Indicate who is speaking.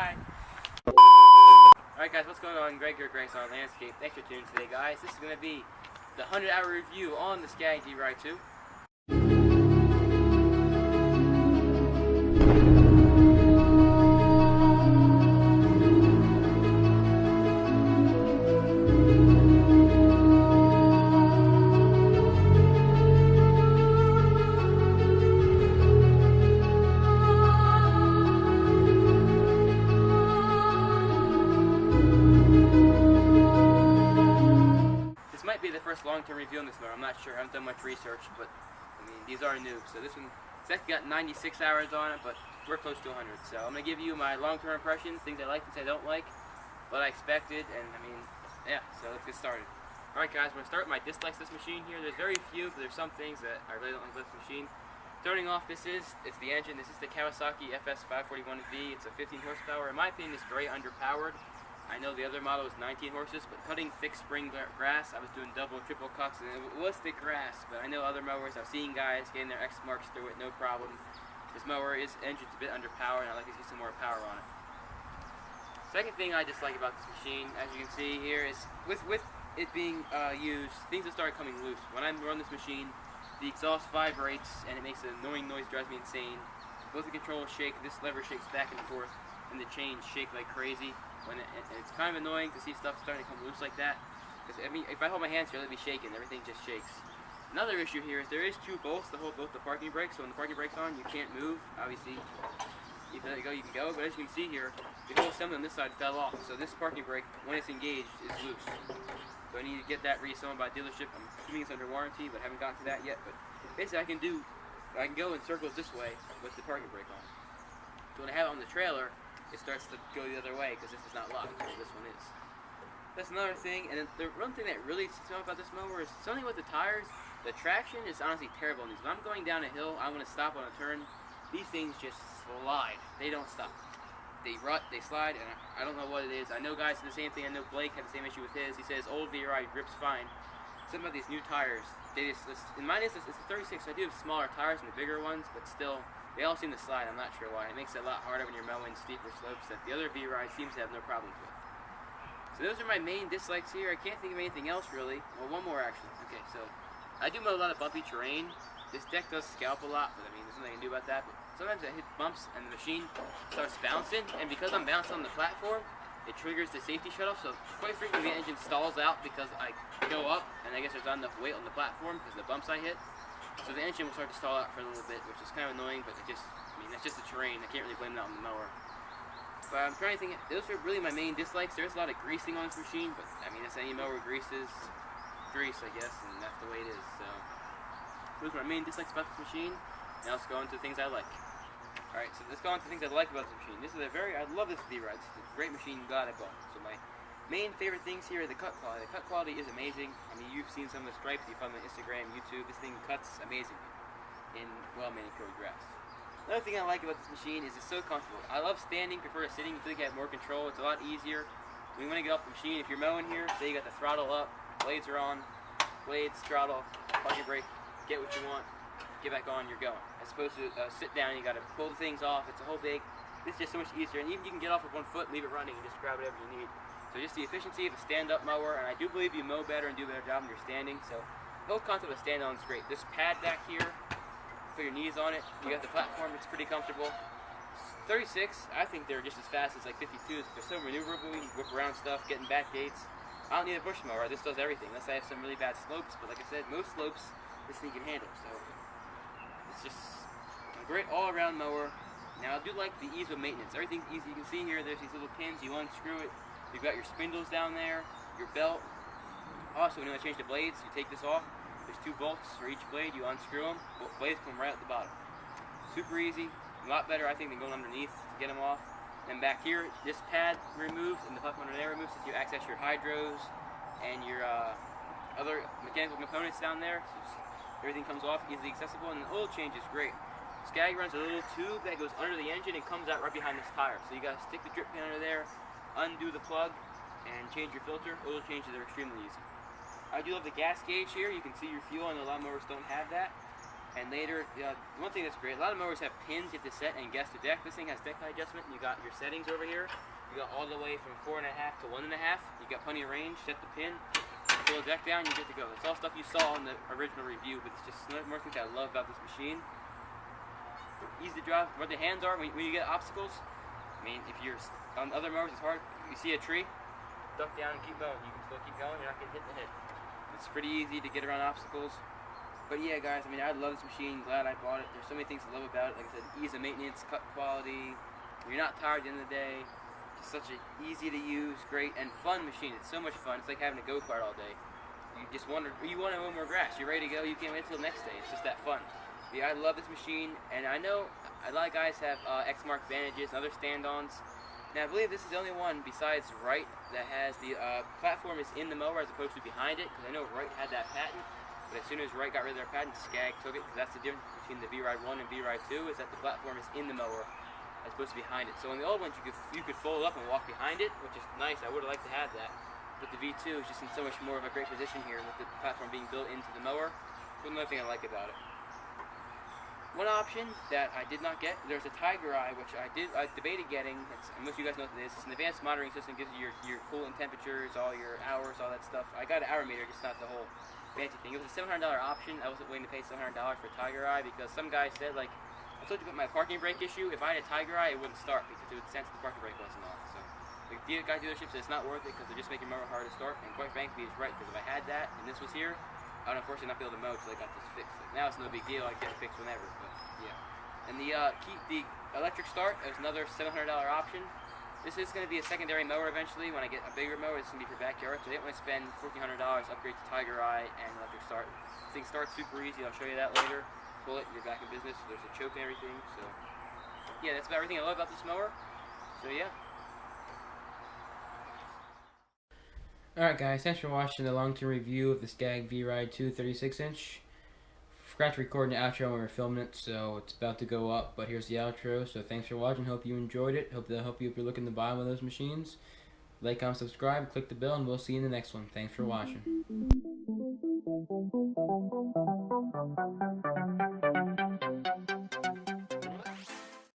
Speaker 1: Bye. Alright guys, what's going on? Greg here, Greg's on Landscape. Thanks for tuning today, guys. This is going to be the 100-hour review on the Scag V-Ride II. This might be the first long-term review on this mower. I'm not sure. I haven't done much research, but I mean, these are new. So this one, it's actually got 96 hours on it, but we're close to 100. So I'm going to give you my long-term impressions, things I like, things I don't like, what I expected, and I mean, yeah, so let's get started. Alright guys, I'm going to start with my dislikes of this machine here. There's very few, but there's some things that I really don't like about this machine. Starting off, it's the engine. This is the Kawasaki FS541V. It's a 15 horsepower. In my opinion, it's very underpowered. I know the other model is 19 horses, but cutting thick spring grass, I was doing double, triple cuts, and it was thick grass. But I know other mowers, I've seen guys getting their X marks through it, no problem. This mower, engine's a bit underpowered, and I'd like to see some more power on it. Second thing I dislike about this machine, as you can see here, is with it being used, things have started coming loose. When I run this machine, the exhaust vibrates, and it makes an annoying noise, drives me insane. Both the controls shake, this lever shakes back and forth, and the chains shake like crazy. It's kind of annoying to see stuff starting to come loose like that. Because I mean, if I hold my hands here, let me shake, and everything just shakes. Another issue here is there is two bolts to hold both the parking brakes. So when the parking brake's on, you can't move. Obviously, if you let it go, you can go. But as you can see here, the whole assembly on this side fell off. So this parking brake, when it's engaged, is loose. So I need to get that reassembled by dealership. I'm assuming it's under warranty, but I haven't gotten to that yet. But basically, I can go in circles this way with the parking brake on. So when I have it on the trailer, it starts to go the other way because this is not locked, so this one is. That's another thing, and the one thing that really sticks out about this mower is something with the tires. The traction is honestly terrible on these. When I'm going down a hill, I want to stop on a turn. These things just slide. They don't stop. They rut, they slide, and I don't know what it is. I know guys do the same thing. I know Blake had the same issue with his. He says old V-Ride grips fine. Something about these new tires, they just, in mine it's a 36, so I do have smaller tires than the bigger ones, but still, they all seem to slide. I'm not sure why. It makes it a lot harder when you're mowing steeper slopes that the other V-Ride seems to have no problems with. So those are my main dislikes here. I can't think of anything else really. Well, one more actually. Okay, so I do mow a lot of bumpy terrain. This deck does scalp a lot, but I mean, there's nothing I can do about that. But sometimes I hit bumps and the machine starts bouncing, and because I'm bouncing on the platform, it triggers the safety shutoff. So quite frequently the engine stalls out because I go up, and I guess there's not enough weight on the platform because of the bumps I hit. So the engine will start to stall out for a little bit, which is kind of annoying, but I mean, that's just the terrain. I can't really blame that on the mower. But I'm trying to think, those are really my main dislikes. There's a lot of greasing on this machine, but I mean, that's any mower greases. Grease, I guess, and that's the way it is. So those are my main dislikes about this machine. Now let's go on to things I like. Alright, so let's go on to things I like about this machine. I love this V-Ride. It's a great machine, glad I bought it. So my main favorite things here are the cut quality. The cut quality is amazing. I mean, you've seen some of the stripes you find on Instagram, YouTube. This thing cuts amazingly in well-manicured grass. Another thing I like about this machine is it's so comfortable. I love standing, prefer to sitting. You feel like you have more control. It's a lot easier. When you want to get off the machine, if you're mowing here, say you got the throttle up, blades are on, blades, throttle, parking brake, get what you want, get back on, you're going. As opposed to sit down, you got to pull the things off. It's a whole big. This is just so much easier, and even you can get off with one foot, leave it running, and just grab whatever you need. So just the efficiency of a stand-up mower, and I do believe you mow better and do a better job when you're standing. So the whole concept of stand-on is great. This pad back here, put your knees on it. You got the platform; it's pretty comfortable. 36, I think they're just as fast as like 52s. They're so maneuverable. You can whip around stuff, getting back gates. I don't need a bush mower. This does everything. Unless I have some really bad slopes, but like I said, most slopes this thing can handle. So it's just a great all-around mower. Now I do like the ease of maintenance. Everything's easy. You can see here, there's these little pins. You unscrew it. You've got your spindles down there, your belt. Also, when you want to change the blades, you take this off. There's two bolts for each blade. You unscrew them. Both blades come right at the bottom. Super easy. A lot better, I think, than going underneath to get them off. And back here, this pad removes, and the platform under there removes, so you access your hydros and your other mechanical components down there. So everything comes off, easily accessible, and the oil change is great. Scag runs a little tube that goes under the engine and comes out right behind this tire. So you gotta stick the drip pan under there, undo the plug, and change your filter. Oil changes are extremely easy. I do love the gas gauge here. You can see your fuel. I know a lot of mowers don't have that. And later, one thing that's great, a lot of mowers have pins you have to set and guess the deck. This thing has deck height adjustment, and you got your settings over here. You got all the way from 4.5 to 1.5. You got plenty of range. Set the pin, pull the deck down, you're good to go. It's all stuff you saw in the original review, but it's just some more things I love about this machine. Easy to drive. Where the hands are when you get obstacles. I mean, if you're on other mowers, it's hard. You see a tree, duck down and keep going. You can still keep going. You're not getting hit in the head. It's pretty easy to get around obstacles. But yeah, guys, I mean, I love this machine. Glad I bought it. There's so many things to love about it. Like I said, ease of maintenance, cut quality. You're not tired at the end of the day. Just such an easy to use, great, and fun machine. It's so much fun. It's like having a go-kart all day. You just wonder, you want to mow more grass. You're ready to go. You can't wait until the next day. It's just that fun. But yeah, I love this machine, and I know a lot of guys have X-Mark Vantages and other stand-ons. Now, I believe this is the only one besides Wright that has the platform is in the mower as opposed to behind it, because I know Wright had that patent. But as soon as Wright got rid of their patent, Scag took it, because that's the difference between the V-Ride I and V-Ride II, is that the platform is in the mower as opposed to behind it. So in the old ones, you could fold up and walk behind it, which is nice. I would have liked to have that. But the V2 is just in so much more of a great position here with the platform being built into the mower. That's another thing I like about it. One option that I did not get, there's a Tiger Eye, which I debated getting. And most of you guys know what it is. It's an advanced monitoring system, gives you your cooling temperatures, all your hours, all that stuff. I got an hour meter, just not the whole fancy thing. It was a $700 option. I wasn't willing to pay $700 for Tiger Eye because some guy said, like, I told you about my parking brake issue. If I had a Tiger Eye, it wouldn't start because it would sense the parking brake wasn't on. So the guy dealership said it's not worth it because they're just making mower hard to start. And quite frankly, he's right, because if I had that and this was here, I would unfortunately not be able to mow until I got this fixed. Like, now it's no big deal. I get it fixed whenever. But yeah. And the electric start is another $700 option. This is going to be a secondary mower eventually. When I get a bigger mower, it's going to be for backyard. So I didn't want to spend $1,400 upgrade to Tiger Eye and electric start. This thing starts super easy. I'll show you that later. Pull it, you're back in business. There's a choke and everything. So yeah, that's about everything I love about this mower. So yeah. Alright guys, thanks for watching the long-term review of the Scag V-Ride II 36-inch. Forgot to record an outro when we were filming it, so it's about to go up, but here's the outro. So thanks for watching, hope you enjoyed it. Hope that'll help you if you're looking to buy one of those machines. Like, comment, subscribe, click the bell, and we'll see you in the next one. Thanks for watching.